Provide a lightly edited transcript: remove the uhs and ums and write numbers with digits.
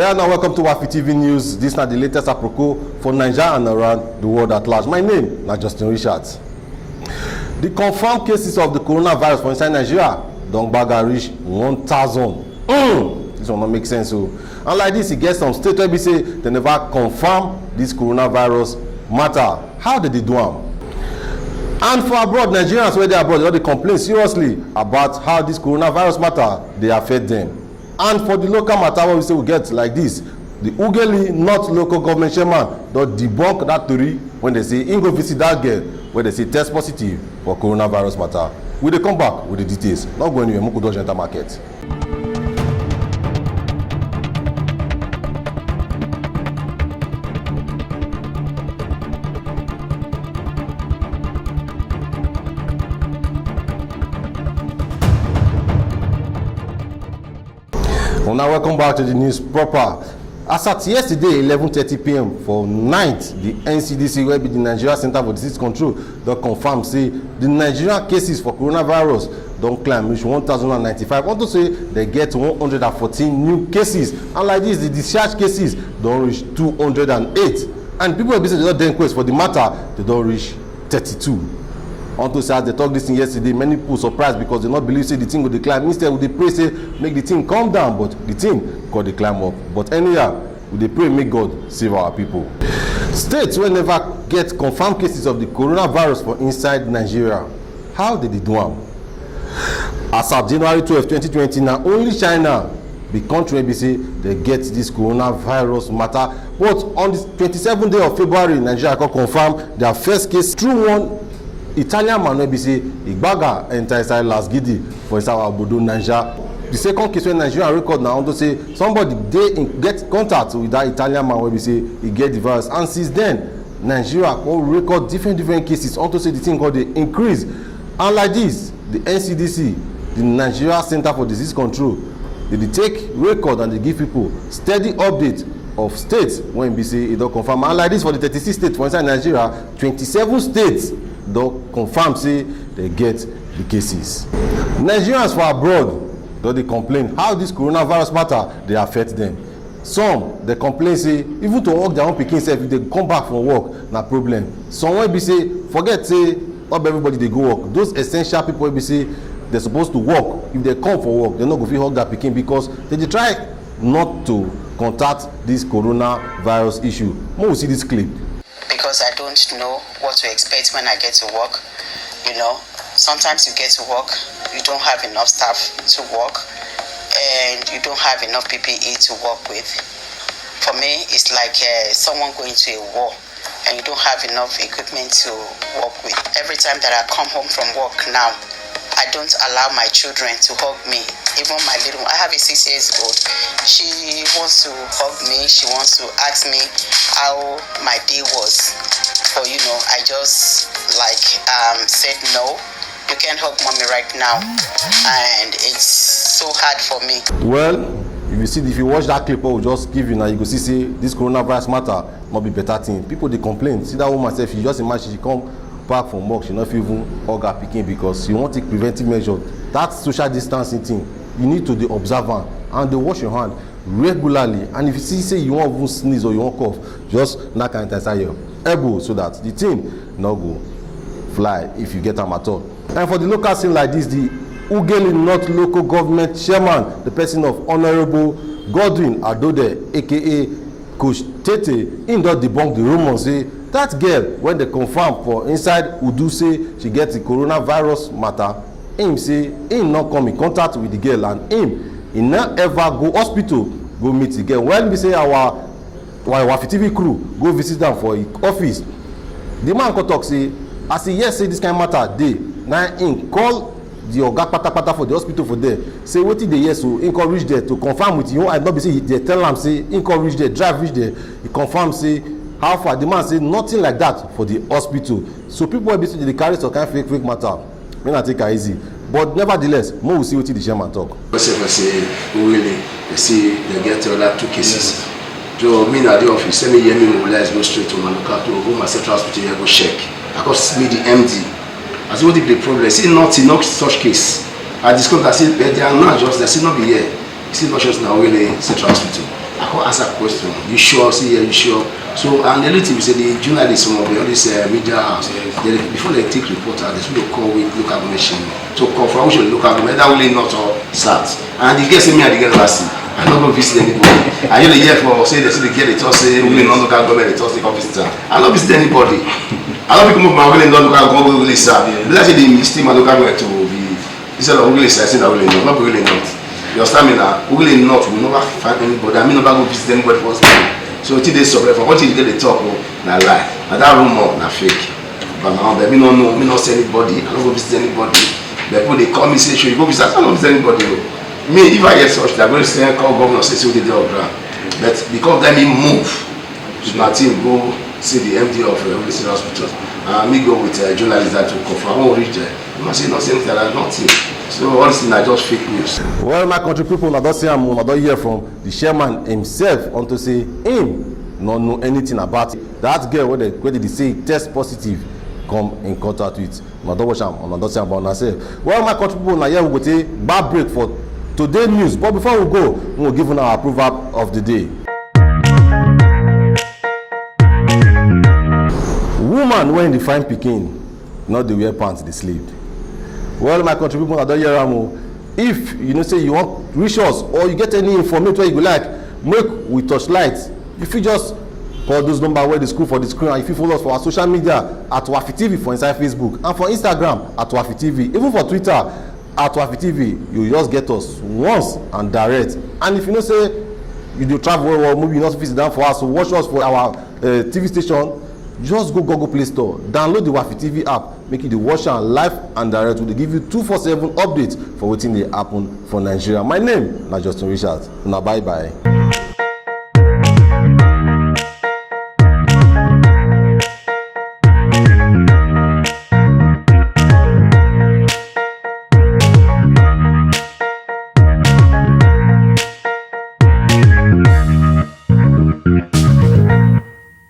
Well, now welcome to Wafi TV News. This is the latest apropos for Nigeria and around the world at large. My name is Justin Richards. The confirmed cases of the coronavirus for inside Nigeria don't baga reach 1,000. This will not make sense. So, and like this, it gets some state where we say they never confirm this coronavirus matter. How did they do them? And for abroad, Nigerians where they are abroad, they complain seriously about how this coronavirus matter they affect them. And for the local matter, what we say we get like this, the Ughelli North local government chairman don't debunk that theory when they say, go visit that girl where they say test positive for coronavirus matter. We dey come back with the details. Not going anywhere, Muku Dodge enter market. Well, now welcome back to the news proper. As at yesterday 11:30 p.m. for night, the NCDC, where be the Nigeria Center for Disease Control, don confirm say the Nigerian cases for coronavirus don climb reach 1,095. Want to say they get 114 new cases, and like this, the discharge cases don reach 208, and people wey say they don dey inquest for the matter, they don reach 32. Unto say as they talk this thing yesterday, many people surprised because they not believe say the thing go decline. Instead, we dey pray say make the thing come down, but the thing got dey climb up. But anyhow, we dey pray make God save our people. States wey never get confirmed cases of the coronavirus for inside Nigeria, how did they do am? As of January 12, 2020, na only China be country wey be say they get this coronavirus matter. But on the 27th day of February, Nigeria can confirm their first case through one Italian man wey be say Igbaga enter inside Las Gidi for inside Obodo, Nigeria. The second case wey Nigeria record now unto say somebody dey get contact with that Italian man wey be say he get the virus, and since then Nigeria come record different cases unto say the thing go dey increase. And like this, the NCDC, the Nigeria Center for Disease Control, they dey take record and they give people steady update of states when be say e don confirm. And like this, for the 36 states for inside Nigeria, 27 states don confirm say they get the cases. Nigerians for abroad don dey complain how this coronavirus matter dey affect them. Some dey complain say even to work their own pikin sef, if they come back from work na problem. Some wey be say forget say not everybody dey go work. Those essential people wey be say they supposed to work, if they come for work, they no go fit hug their pikin because they dey try not to contact this coronavirus issue. Make we see this clip. Because I don't know what to expect when I get to work. You know, sometimes you get to work, you don't have enough staff to work, and you don't have enough PPE to work with. For me, it's like someone going to a war, and you don't have enough equipment to work with. Every time that I come home from work now, I don't allow my children to hug me. Even my little one, I have a 6 years old. She wants to hug me. She wants to ask me how my day was. But you know, I just said no. You can't hug mommy right now, and it's so hard for me. Well, if you watch that clip, I will just give you now. You go see say this coronavirus matter must be better thing. People they complain. See that woman self. You just imagine she come back from work, she not even hug her pikin because you want to take preventive measure. That social distancing thing, you need to be observant and they wash your hand regularly. And if you see say you want to sneeze or you want cough, just knock and inside your elbow so that the thing not go fly if you get them at all. And for the local scene like this, the Ughelli North local government chairman, the person of Honorable Godwin Adode, aka Coach Tete, him don debunk the rumor say that girl when they confirm for inside Udu say she get the coronavirus matter, him say him not come in contact with the girl, and he not ever go hospital go meet the girl. When we say our Wafi TV crew go visit them for his office, the man come talk say as he hear say this kind of matter dey, na him call the oga patapata for the hospital for there, say wetin dey hear, so him come reach there to confirm with him. I not be say they tell am say him come reach there, drive reach there, he confirm say how far. The man say nothing like that for the hospital. So people wey be say they carry some kind of fake matter, may not take her easy. But nevertheless, more will see what the chairman talk. Say really, they see they get the other 2 cases. So me at the office, send me here, me mobilize, go straight to Manuka to go my central hospital here, go check. I got me the MD. I said, what is the problem? See, not such case. I discovered that they are not just, they still not be here. See, not just now, really, central hospital. I can't answer question. You sure? Say yeah, you sure? So and the other thing we say the journalists, some of the all this media house, before they take reporter, they should call with local government to confirm which local government that will not or start. And the guest me and the girl last. I don't go visit anybody. I hear the year for say they say the girl they talk say we not local government they talk say come visit. I don't visit anybody. I don't become my will not local government really serve. Let's say they mistake my local government to be instead of really say that really not really not. Your stamina really not will never find anybody. I mean never go visit anybody first time. So till they survive for what you get they talk na lie. Na that rumor na fake. But now me no know, me not see anybody. I don't go visit anybody. But people they call me say you go visit. I don't visit anybody. Me if I get such that going to say call governor say what they do on ground. But because let me move with my team go see the MD of Holistic Hospital. Me go with journalists that to confirm. I won't reach there. You must say not saying that nothing. So all this is just fake news. Well, my country people, I don't see him, I don't hear from the chairman himself on to say him not know anything about it. That girl where they say test positive come in contact with. I don't watch him, I don't say about myself. Well, my country people, now here we go take bad break for today's news. But before we go, we will give you our proverb of the day. Woman when they find pikin, not the wear pants they sleep. Well, my country people, I don't hear am. If you know say you want reach us or you get any information where you go like make we touch light, if you just call those number where the school for the screen, and if you follow us for our social media at Wafi TV for inside Facebook and for Instagram at Wafi TV, even for Twitter at Wafi TV, you just get us once and direct. And if you know say you do travel or maybe you not visit down for us to watch us for our TV station, just go Google Play Store, download the Wafi TV app, make it the watch and live and direct. Will give you 247 updates for wetin dey happen for Nigeria. My name na Justin Richards. Una bye bye.